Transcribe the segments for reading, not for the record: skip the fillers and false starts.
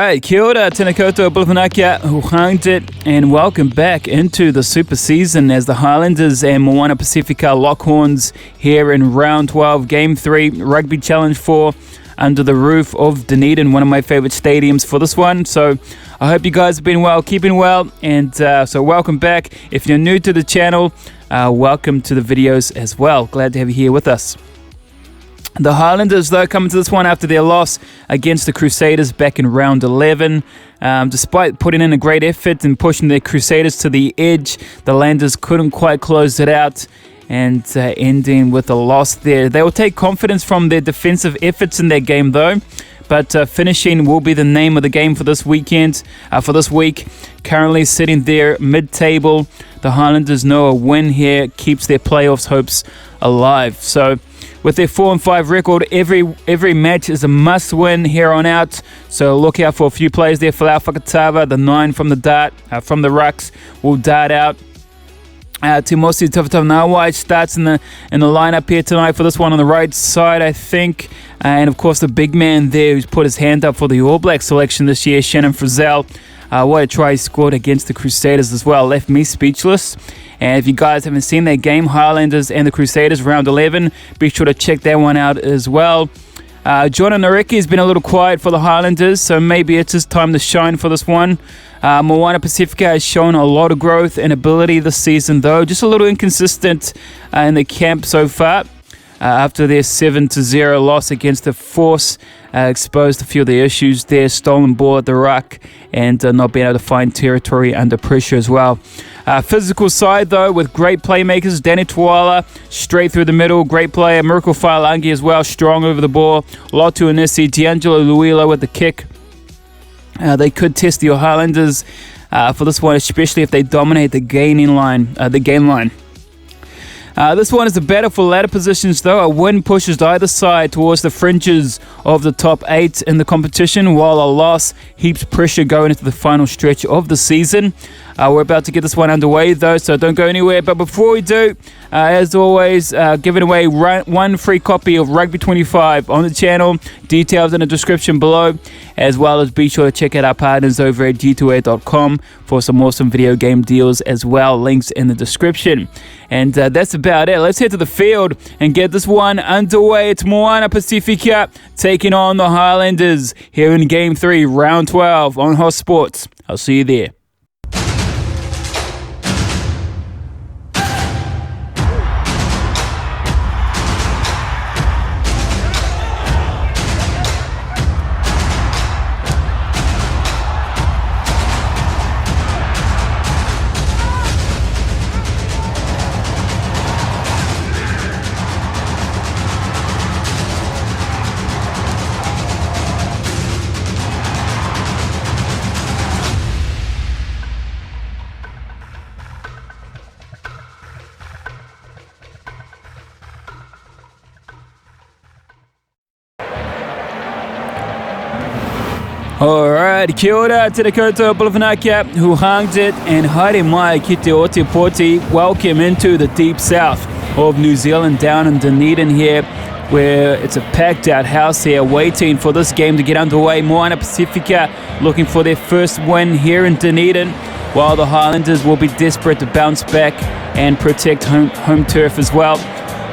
Alright, kia ora, tēnā koutou, Bulawhanakia, huhangit, and welcome back into the super season as the Highlanders and MOANA PASIFIKA lock horns here in round 12, game 3, Rugby Challenge 4, under the roof of Dunedin, one of my favourite stadiums for this one. So I hope you guys have been well, keeping well, and so welcome back. If you're new to the channel, welcome to the videos as well. Glad to have you here with us. The Highlanders, though, coming to this one after their loss against the Crusaders back in round 11. Despite putting in a great effort and pushing the Crusaders to the edge, the Landers couldn't quite close it out and ending with a loss there. They will take confidence from their defensive efforts in their game, though. But finishing will be the name of the game for this weekend, for this week. Currently sitting there mid-table, the Highlanders know a win here keeps their playoffs hopes alive. So with their 4-5 record, every match is a must-win here on out. So look out for a few players there. Falau Fakatava, the 9 from the dart, from the rucks, will dart out. Timosi Tavatavanawai starts in the lineup here tonight for this one on the right side, I think. And of course the big man there who's put his hand up for the All Black selection this year, Shannon Frizzell. What a try he scored against the Crusaders as well. Left me speechless. And if you guys haven't seen that game, Highlanders and the Crusaders, round 11, be sure to check that one out as well. Jordan Nareki has been a little quiet for the Highlanders, so maybe it's his time to shine for this one. MOANA PASIFIKA has shown a lot of growth and ability this season, though. Just a little inconsistent in the camp so far. After their 7-0 loss against the Force, exposed a few of the issues there, stolen ball at the ruck, and not being able to find territory under pressure as well. Physical side, though, with great playmakers, Danny Tuala, straight through the middle, great player, Miracle Failangi as well, strong over the ball, Lotu Anisi, D'Angelo Luilo with the kick. They could test the Highlanders for this one, especially if they dominate the game line. This one is a battle for ladder positions, though. A win pushes either side towards the fringes of the top 8 in the competition, while a loss heaps pressure going into the final stretch of the season. We're about to get this one underway, though, so don't go anywhere. But before we do, as always, giving away one free copy of Rugby 25 on the channel. Details in the description below, as well as be sure to check out our partners over at g2a.com for some awesome video game deals as well. Links in the description. And that's about it. Let's head to the field and get this one underway. It's MOANA PASIFIKA taking on the Highlanders here in Game 3, Round 12 on Hot Sports. I'll see you there. Alright, kia ora, tēnā koutou, Bulawhanakia, huhangit, and haere mai ki te Oti Poti. Welcome into the deep south of New Zealand, down in Dunedin here, where it's a packed out house here waiting for this game to get underway. MOANA PASIFIKA looking for their first win here in Dunedin, while the Highlanders will be desperate to bounce back and protect home turf as well.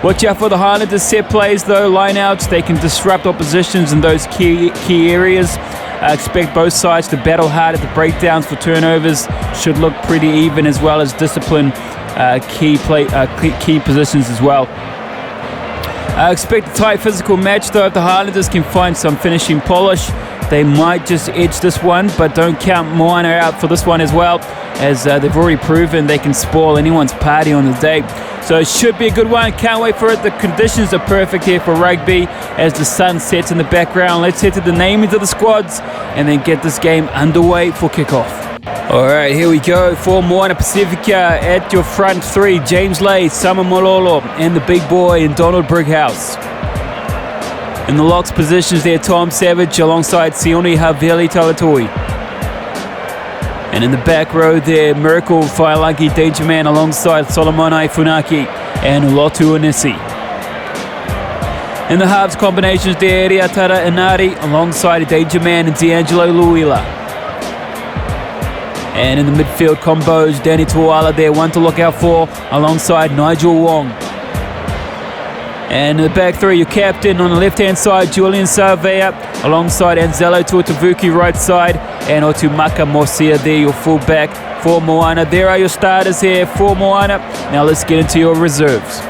Watch out for the Highlanders set plays, though, line-outs. They can disrupt oppositions in those key areas. Expect both sides to battle hard at the breakdowns for turnovers. Should look pretty even, as well as discipline key positions as well. Expect a tight physical match, though. If the Highlanders can find some finishing polish, they might just edge this one, but don't count Moana out for this one as well, as they've already proven they can spoil anyone's party on the day. So it should be a good one. Can't wait for it. The conditions are perfect here for rugby as the sun sets in the background. Let's head to the namings of the squads and then get this game underway for kickoff. All right, here we go for MOANA PASIFIKA. At your front three, James Lay, Sama Mololo, and the big boy in Donald Brighouse. In the locks positions there, Tom Savage alongside Sione Haveli Talatoi. And in the back row there, Miracle Failangi Danger Man alongside Solomon Funaki and Lotu Anisi. In the halves combinations there, Riatara Inari alongside Danger Man and D'Angelo Luila. And in the midfield combos, Danny Tuala there, one to look out for, alongside Nigel Wong. And in the back three, your captain on the left-hand side, Julian Sarvea, alongside Anzelo Tuatavuki right side, and Otumaka Mosia there, your fullback for Moana. There are your starters here for Moana. Now let's get into your reserves.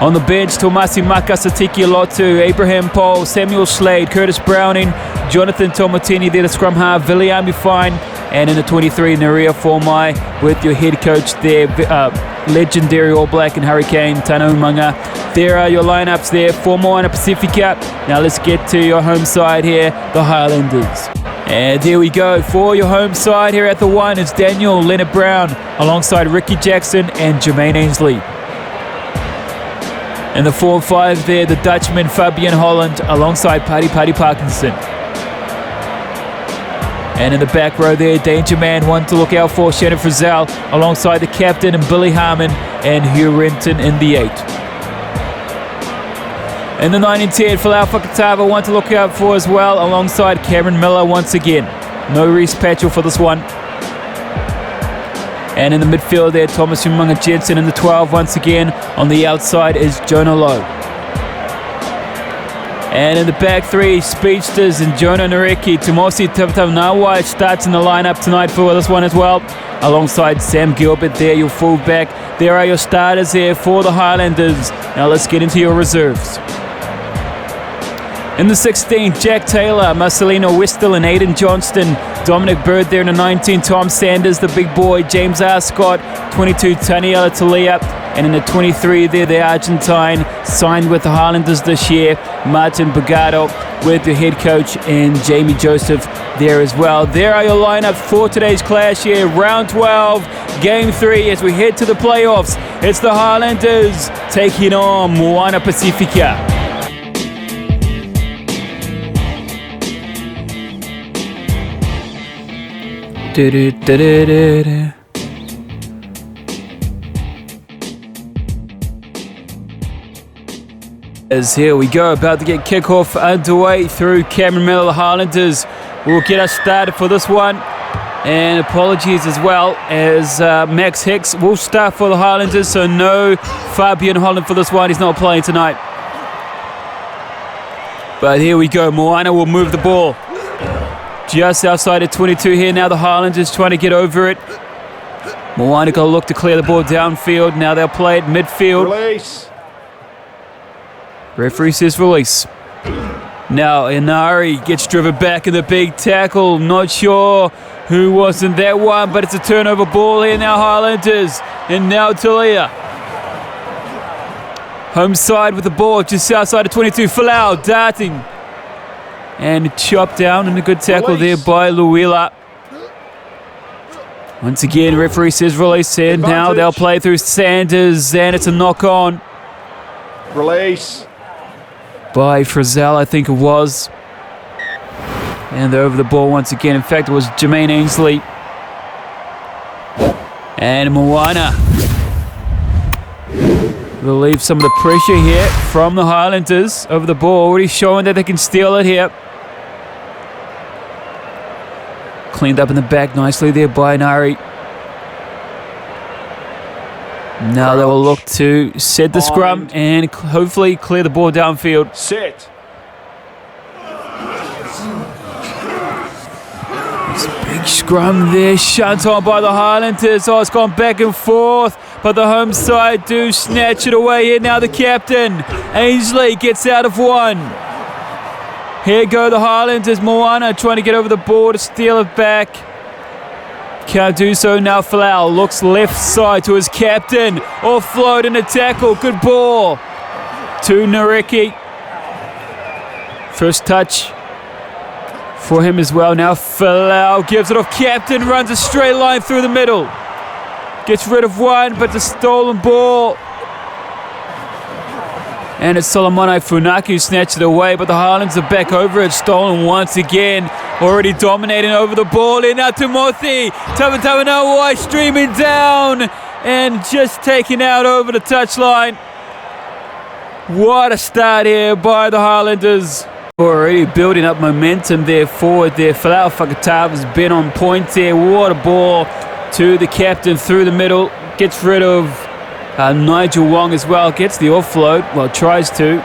On the bench, Tomasi Maka, Satiki Lotu, Abraham Paul, Samuel Slade, Curtis Browning, Jonathan Tomatini there, the scrum half, Viliami Fine, and in the 23, Naria Formai with your head coach there, legendary All Black and Hurricane, Tano Manga. There are your lineups there for MOANA Pasifika. Now let's get to your home side here, the Highlanders. And here we go. For your home side here at the 1, it's Daniel Leonard Brown alongside Ricky Jackson and Jermaine Ainsley. In the 4 and 5 there, the Dutchman Fabian Holland alongside Paddy Parkinson. And in the back row there, Danger Man, one to look out for, Shannon Frizzell alongside the captain and Billy Harmon and Hugh Renton in the 8. In the 9 and 10, Falau Fakatava, one to look out for as well, alongside Cameron Miller once again. No Reece Patchell for this one. And in the midfield there, Thomas Umunga Jensen in the 12 once again. On the outside is Jonah Lowe. And in the back three, Speedsters and Jonah Nareki. Tumosi Tavtavnawai starts in the lineup tonight for this one as well, alongside Sam Gilbert there, your fullback. There are your starters here for the Highlanders. Now let's get into your reserves. In the 16, Jack Taylor, Marcelino Westel and Aiden Johnston. Dominic Bird there in the 19, Tom Sanders, the big boy, James R. Scott, 22, Taniela Talia. And in the 23 there, the Argentine, signed with the Highlanders this year, Martin Bogado, with the head coach, and Jamie Joseph there as well. There are your lineups for today's clash here, round 12, game 3, as we head to the playoffs. It's the Highlanders taking on MOANA Pasifika. As here we go, about to get kickoff underway through Cameron Miller. The Highlanders will get us started for this one. And apologies as well, as Max Hicks will start for the Highlanders, so no Fabian Holland for this one. He's not playing tonight. But here we go, Moana will move the ball. Just outside of 22 here now, the Highlanders trying to get over it. Moana got to look to clear the ball downfield. Now they'll play it midfield. Release. Referee says release. Now Inari gets driven back in the big tackle. Not sure who was in that one, but it's a turnover ball here now, Highlanders. And now Talia. Home side with the ball, just outside of 22. Falau darting. And chopped down, and a good tackle there by Luila. Once again, referee says release, and now they'll play through Sanders, and it's a knock on. Release. By Frizzell, I think it was. And they're over the ball once again. In fact, it was Jermaine Ainsley. And Moana relieve some of the pressure here from the Highlanders over the ball. Already showing that they can steal it here. Cleaned up in the back nicely there by Nari. Now they will look to set the scrum and hopefully clear the ball downfield. Set. It's a big scrum there, shut on by the Highlanders. Oh, it's gone back and forth, but the home side do snatch it away here. Now the captain, Ainsley, gets out of one. Here go the Highlanders. Moana trying to get over the ball to steal it back. Can't do so now. Falau looks left side to his captain. Offload and a tackle. Good ball to Nareki. First touch for him as well. Now Falau gives it off. Captain runs a straight line through the middle. Gets rid of one, but the stolen ball. And it's Solomone Funaki who snatched it away, but the Highlanders are back over it. Stolen once again. Already dominating over the ball. In now Timothy. Tavanawai streaming down and just taken out over the touchline. What a start here by the Highlanders. Already building up momentum there forward there. Falau Fakatava's been on point there. What a ball to the captain through the middle. Gets rid of Nigel Wong as well. Gets the offload. Well, tries to.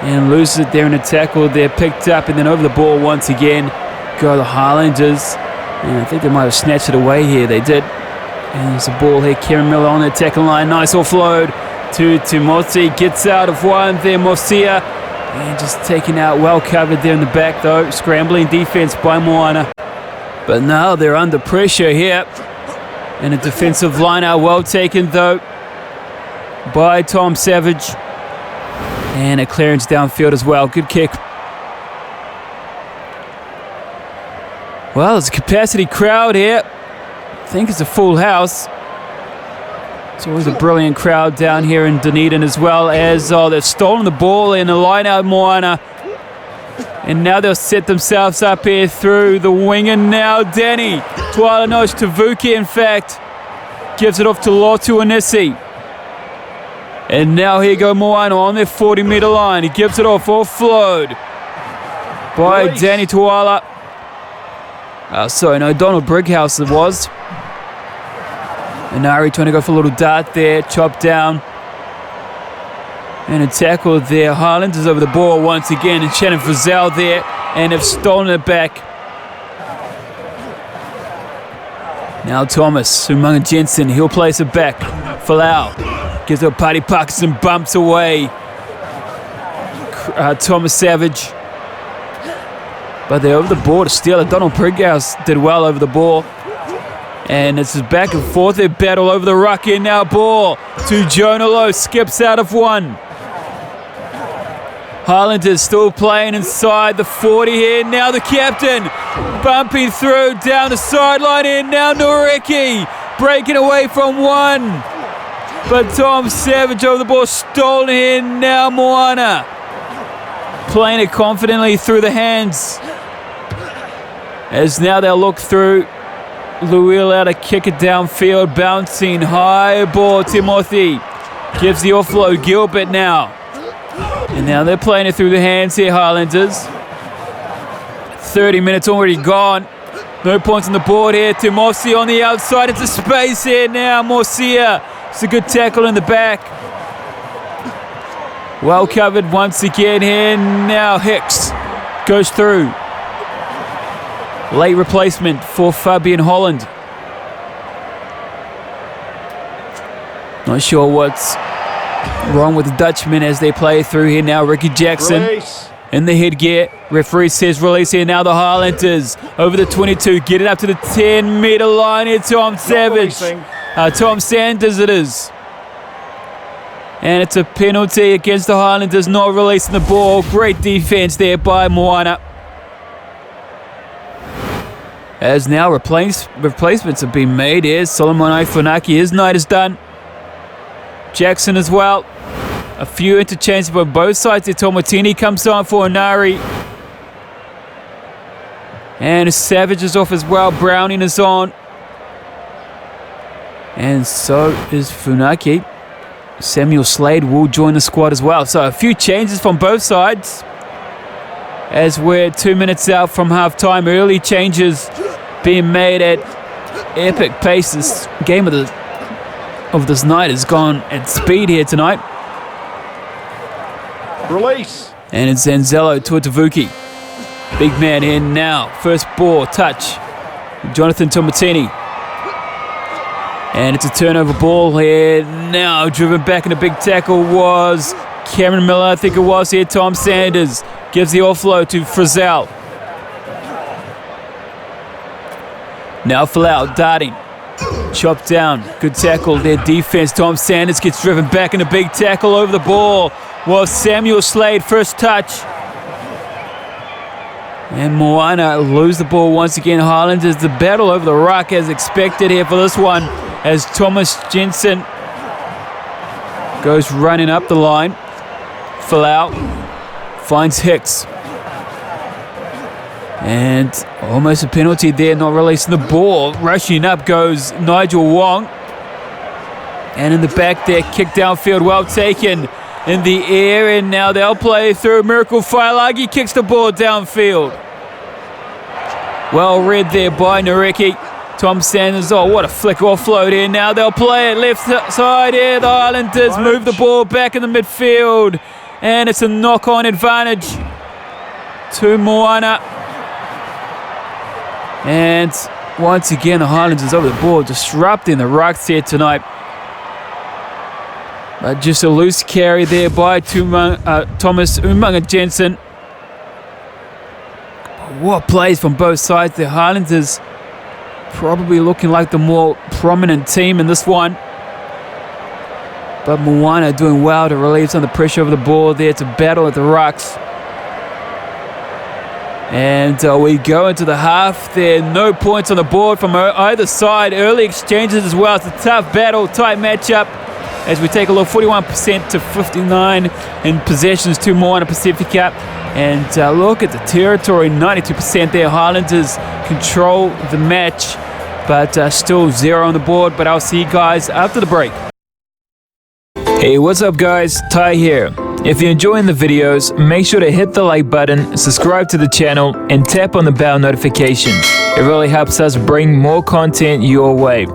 And loses it there in a tackle. They're picked up and then over the ball once again. Go the Highlanders. And I think they might have snatched it away here. They did. And there's a ball here. Kieran Miller on the tackle line. Nice offload to Timothy. Gets out of one there. Mosia. And just taken out. Well covered there in the back though. Scrambling defense by Moana. But now they're under pressure here. And a defensive line out. Well taken though by Tom Savage. And a clearance downfield as well. Good kick. Well, there's a capacity crowd here. I think it's a full house. It's always a brilliant crowd down here in Dunedin as well as they've stolen the ball in the line out Moana. And now they'll set themselves up here through the wing. And now Danny Tualanosh Tavuki, in fact, gives it off to Lotu Anisi. And now here go Moana on their 40-metre line. He gives it off, offload by Danny Tuala. Donald Brighouse it was. Inari trying to go for a little dart there, chopped down. And a tackle there. Highlanders over the ball once again. And Shannon Frizzell there. And have stolen it back. Now Thomas, Sumunga Jensen, he'll place it back. Falau gives it a Paddy Parkinson, bumps away. Thomas Savage. But they're over the ball to steal it. Donald Brighouse did well over the ball. And it's just back and forth. They battle over the ruck here. Now ball to Jonah Lowe. Skips out of one. Highlanders still playing inside the 40 here. Now the captain bumping through down the sideline here. Now Noreki breaking away from one. But Tom Savage over the ball. Stolen here. Now Moana playing it confidently through the hands. As now they'll look through. Luila to kick it downfield, bouncing high ball. Timothy gives the offload. Gilbert now. And now they're playing it through the hands here, Highlanders. 30 minutes already gone. No points on the board here. Timothy on the outside. It's a space here now. Morcia. It's a good tackle in the back. Well covered once again here. Now Hicks goes through. Late replacement for Fabian Holland. Not sure what's wrong with the Dutchman as they play through here now. Ricky Jackson in the headgear. Referee says release here now. The Highlanders over the 22. Get it up to the 10-metre line here. Tom Savage. Tom Sanders it is. And it's a penalty against the Highlanders. Not releasing the ball. Great defence there by Moana. As now replacements have been made here. Solomon Ifunaki, his night is done. Jackson as well. A few interchanges by both sides. Tomotini comes on for Inari. And Savage is off as well. Browning is on. And so is Funaki. Samuel Slade will join the squad as well. So a few changes from both sides. As we're 2 minutes out from half-time. Early changes being made at epic pace. This game of this night has gone at speed here tonight. Release. And it's Zanzello to Tavuki. Big man in now. First ball, touch. Jonathan Tomatini. And it's a turnover ball here. Now driven back in a big tackle was Cameron Miller, I think it was here. Tom Sanders gives the offload to Frizzell. Now Falau darting. Chopped down. Good tackle. Their defense. Tom Sanders gets driven back in a big tackle over the ball. Was Samuel Slade first touch. And Moana lose the ball once again. Highlanders the battle over the ruck as expected here for this one. As Thomas Jensen goes running up the line. Falau finds Hicks. And almost a penalty there, not releasing the ball. Rushing up goes Nigel Wong. And in the back there, kick downfield, well taken. in the air, and now they'll play through. Miracle Failagi kicks the ball downfield. Well read there by Nareki. Tom Sanders, oh, what a flick offload here. Now they'll play it left side here. The Highlanders move the ball back in the midfield, and it's a knock-on advantage to Moana. And once again, the Highlanders over the ball, disrupting the rucks here tonight. But just a loose carry there by Thomas Umaga Jensen. What plays from both sides. The Highlanders probably looking like the more prominent team in this one. But Moana doing well to relieve some of the pressure over the ball there to battle at the rucks. And we go into the half there. No points on the board from either side. Early exchanges as well. It's a tough battle, tight matchup. As we take a look, 41% to 59 in possessions to Moana Pasifika. And look at the territory, 92% there. Highlanders control the match, but still 0 on the board. But I'll see you guys after the break. Hey, what's up guys? Ty here. If you're enjoying the videos, make sure to hit the like button, subscribe to the channel, and tap on the bell notifications. It really helps us bring more content your way.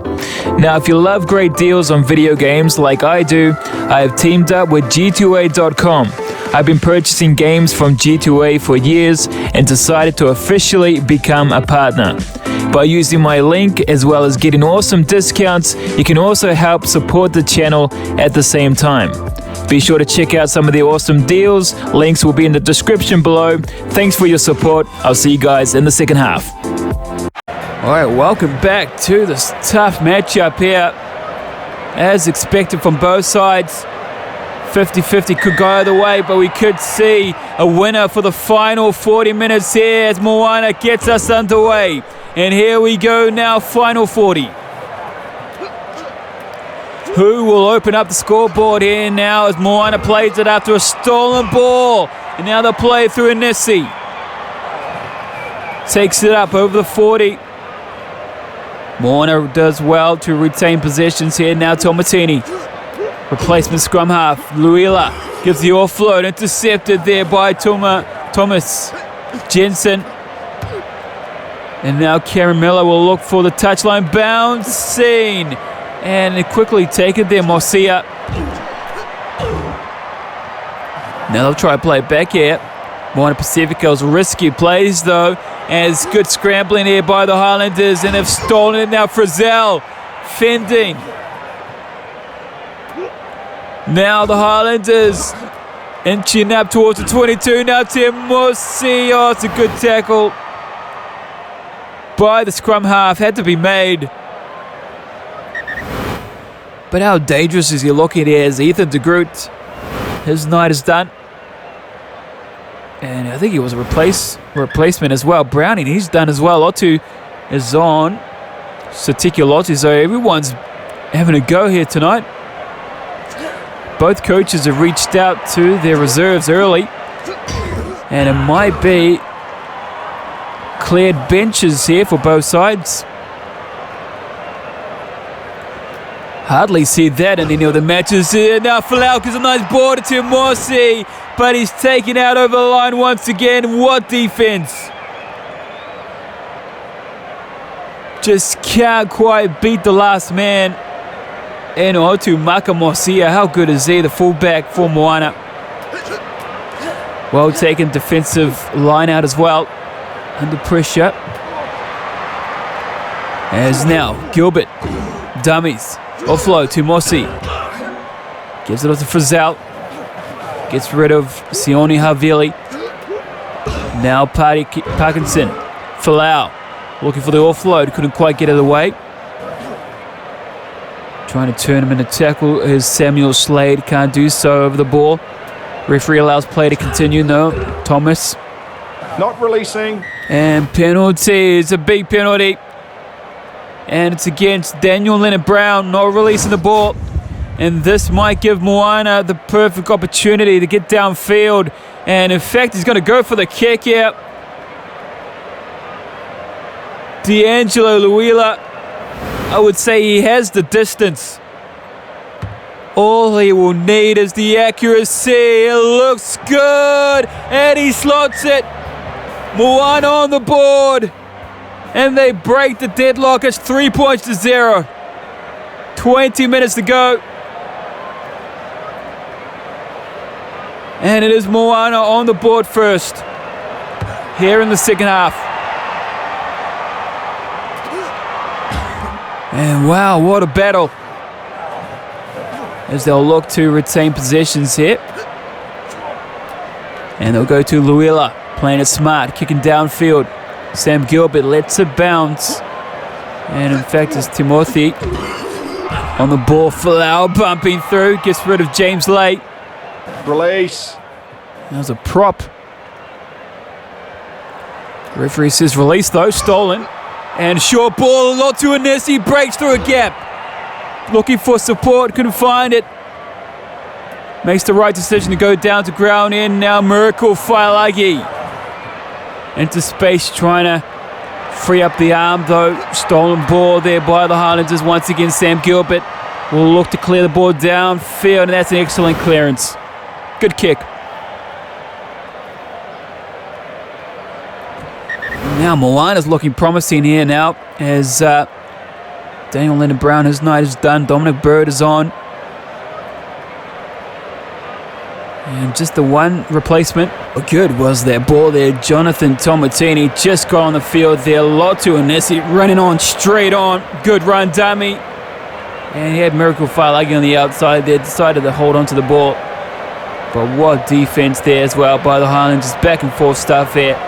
Now, if you love great deals on video games like I do, I have teamed up with G2A.com. I've been purchasing games from G2A for years and decided to officially become a partner. By using my link as well as getting awesome discounts, you can also help support the channel at the same time. Be sure to check out some of the awesome deals. Links will be in the description below. Thanks for your support. I'll see you guys in the second half. All right, welcome back to this tough matchup here. As expected from both sides. 50-50 could go either way, but we could see a winner for the final 40 minutes here as Moana gets us underway. And here we go now, final 40. Who will open up the scoreboard here now as Moana plays it after a stolen ball. And now they'll play through Anesi. Takes it up over the 40. Moana does well to retain possessions here now. Tomatini. Replacement scrum half. Luila gives the offload. Intercepted there by Thomas Jensen. And now Karen Miller will look for the touchline. Bouncing. And quickly taken there, Mosia. Now they'll try to play it back here. Moana Pasifika's risky plays though. As good scrambling here by the Highlanders. And they've stolen it now. Frizzell fending. Now the Highlanders inching up towards the 22. Now Tim Mosi. Oh, it's a good tackle by the scrum half. Had to be made. But how dangerous is he looking here as Ethan de Groot? His night is done. And I think he was a replacement as well. Browning, he's done as well. Otu is on. Satikya Lotti. So everyone's having a go here tonight. Both coaches have reached out to their reserves early. And it might be cleared benches here for both sides. Hardly see that in any of the matches here. Now Falau gives a nice border to Morsi, but he's taken out over the line once again. What defense! Just can't quite beat the last man. And Otu Maka Mosia, how good is he, the fullback for Moana? Well taken defensive line out as well. Under pressure. As now, Gilbert. Dummies. Offload to Mosi. Gives it off to Frizzell. Gets rid of Sione Havili. Now Parkinson. Falau. Looking for the offload. Couldn't quite get it away. Trying to turn him into tackle is Samuel Slade. Can't do so over the ball. Referee allows play to continue. No. Thomas. Not releasing. And penalty. It's a big penalty. And it's against Daniel Leonard-Brown, not releasing the ball. And this might give Moana the perfect opportunity to get downfield. And in fact, he's going to go for the kick here. D'Angelo Luila, I would say he has the distance. All he will need is the accuracy. It looks good. And he slots it. Moana on the board. And they break the deadlock. It's 3 points to 0. 20 minutes to go. And it is Moana on the board first. Here in the second half. And wow, what a battle. As they'll look to retain possessions here. And they'll go to Luila, playing it smart, kicking downfield. Sam Gilbert lets it bounce. And in fact, it's Timothy on the ball. Folau bumping through, gets rid of James Late. Release. That was a prop. Referee says release though, stolen. And short ball, not to Anesi, breaks through a gap. Looking for support, couldn't find it. Makes the right decision to go down to ground in. Now Miracle Failagi. Into space, trying to free up the arm though. Stolen ball there by the Highlanders. Once again, Sam Gilbert will look to clear the ball downfield, and that's an excellent clearance. Good kick. Now Moana's looking promising here now as Daniel Leonard-Brown, his night is done. Dominic Bird is on. And just the one replacement. Oh, good was that ball there. Jonathan Tomatini just got on the field there. Lotu Anesi running on, straight on. Good run, dummy. And he had Miracle Failagi on the outside there. Decided to hold on to the ball. But what defense there as well by the Highlanders. Back and forth stuff there.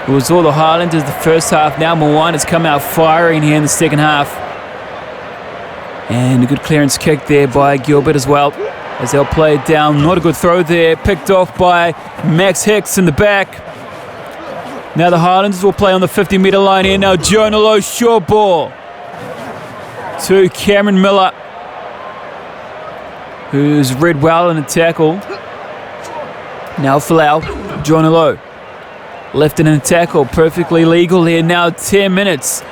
It was all the Highlanders the first half. Now Moana's come out firing here in the second half. And a good clearance kick there by Gilbert as well. As they'll play it down. Not a good throw there. Picked off by Max Hicks in the back. Now the Highlanders will play on the 50-metre line here. Now Jonah Lowe, short ball. To Cameron Miller. Who's read well in the tackle. Now Folau. Jonah Lowe. Left in a tackle. Perfectly legal here. Now 10 minutes.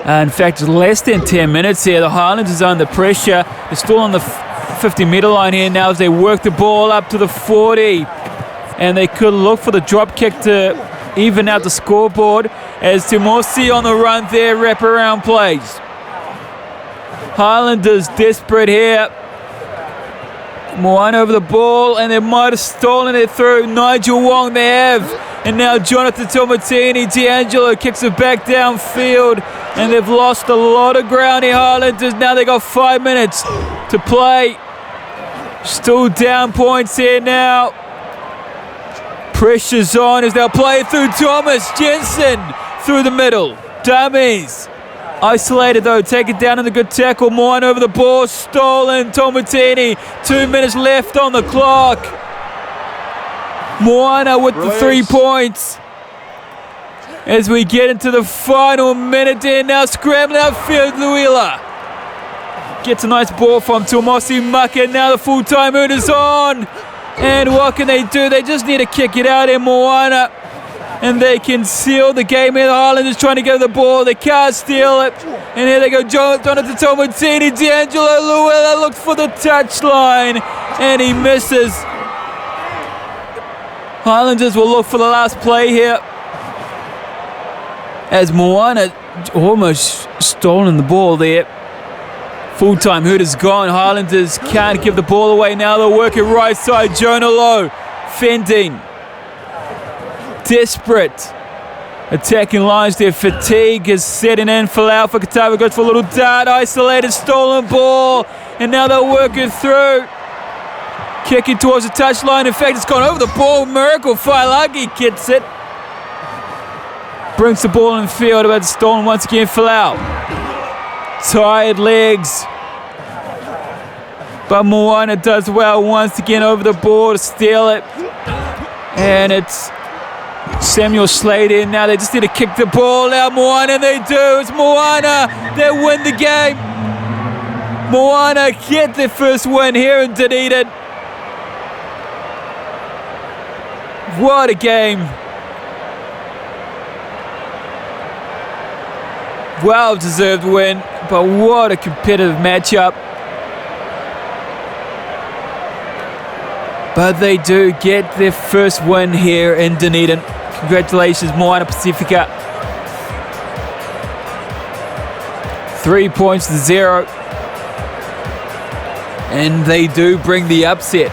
In fact, less than 10 minutes here. The Highlanders are under pressure. They're still on the 50-metre line here now as they work the ball up to the 40. And they could look for the drop kick to even out the scoreboard as Timosi on the run there, wraparound plays. Highlanders desperate here. Moana over the ball, and they might have stolen it through. Nigel Wong they have. And now Jonathan Tomatini, D'Angelo kicks it back downfield. And they've lost a lot of ground here, Highlanders. Now they got 5 minutes to play. Still down points here now. Pressure's on as they'll play it through Thomas Jensen through the middle. Dummies. Isolated though, take it down in the good tackle. Moana over the ball, stolen. Tomatini, 2 minutes left on the clock. Moana with the 3 points. As we get into the final minute here now, scrambling outfield, Luila. Gets a nice ball from Tumosi Maka. Now the full-time hoot is on. And what can they do? They just need to kick it out in Moana. And they can seal the game here. The Highlanders trying to get the ball. They can't steal it. And here they go. Jonathan Tomatini. D'Angelo Luila looks for the touchline. And he misses. Highlanders will look for the last play here. As Moana almost stolen the ball there. Full-time hoot is gone. Highlanders can't give the ball away now. They'll work it right side. Jonah Lowe fending. Desperate. Attacking lines there. Fatigue is setting in. Folau for Otago goes for a little dart. Isolated, stolen ball. And now they'll work it through. Kicking towards the touchline. In fact, it's gone over the ball. Miracle Failagi gets it. Brings the ball in the field. About to stolen once again. Folau. Tired legs. But Moana does well once again over the ball to steal it. And it's Samuel Slater. Now they just need to kick the ball out. Moana, they do. It's Moana. They win the game. Moana get their first win here in Dunedin. What a game. Well-deserved win, but what a competitive matchup. But they do get their first win here in Dunedin. Congratulations, Moana Pasifika. 3 points to 0. And they do bring the upset.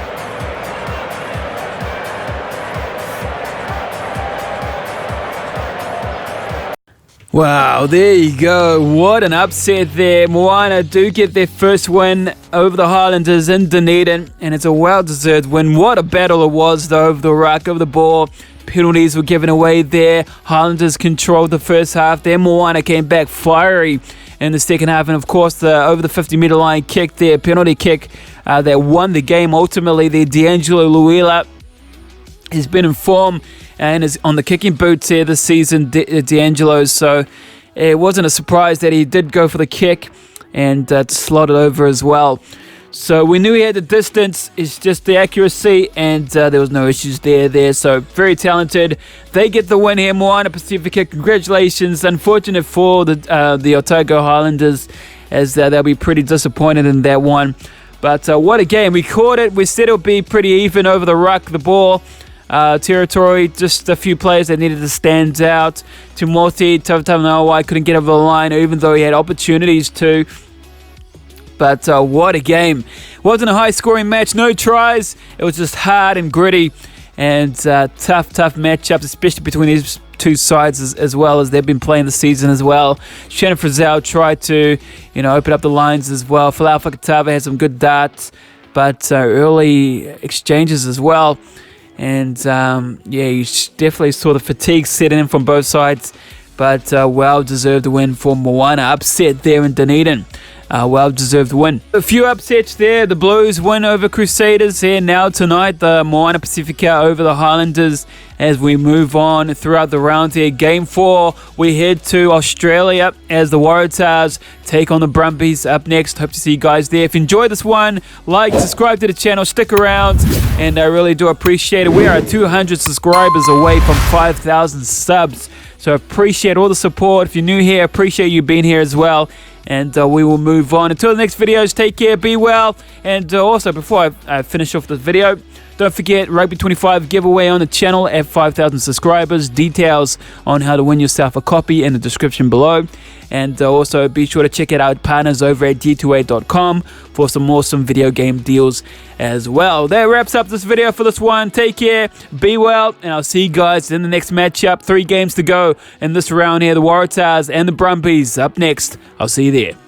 Wow, there you go. What an upset there. Moana do get their first win over the Highlanders in Dunedin, and it's a well-deserved win. What a battle it was, though, over the ruck, over the ball. Penalties were given away there. Highlanders controlled the first half. Then Moana came back fiery in the second half, and of course, the over the 50-metre line kick there, penalty kick that won the game ultimately. There, D'Angelo Luila has been in form and is on the kicking boots here this season, D'Angelo. So it wasn't a surprise that he did go for the kick and slot it over as well. So we knew he had the distance. It's just the accuracy, and there was no issues there. So very talented. They get the win here, Moana Pasifika. Congratulations. Unfortunate for the Otago Highlanders, as they'll be pretty disappointed in that one. But what a game. We caught it. We said it would be pretty even over the ruck, the ball. Territory, just a few players that needed to stand out. Timothy Tavtanawa couldn't get over the line, even though he had opportunities to. But what a game. Wasn't a high-scoring match, no tries. It was just hard and gritty and tough matchups, especially between these two sides as well, as they've been playing the season as well. Shannon Frizzell tried to, open up the lines as well. Falau Fakatava had some good darts, but early exchanges as well. And, you definitely saw the fatigue setting in from both sides. But well-deserved win for Moana. Upset there in Dunedin. Well-deserved win. A few upsets there. The Blues win over Crusaders here now tonight. The Moana Pasifika over the Highlanders as we move on throughout the round here. Game 4, we head to Australia as the Waratahs take on the Brumbies up next. Hope to see you guys there. If you enjoyed this one, like, subscribe to the channel, stick around, and I really do appreciate it. We are 200 subscribers away from 5,000 subs. So appreciate all the support. If you're new here, appreciate you being here as well. And we will move on. Until the next videos, take care, be well. And also, before I finish off this video, don't forget Rugby 25 giveaway on the channel at 5,000 subscribers. Details on how to win yourself a copy in the description below. And also, be sure to check out our partners over at d2a.com for some awesome video game deals as well. That wraps up this video for this one. Take care, be well, and I'll see you guys in the next matchup. 3 games to go in this round here. The Waratahs and the Brumbies up next. I'll see you there.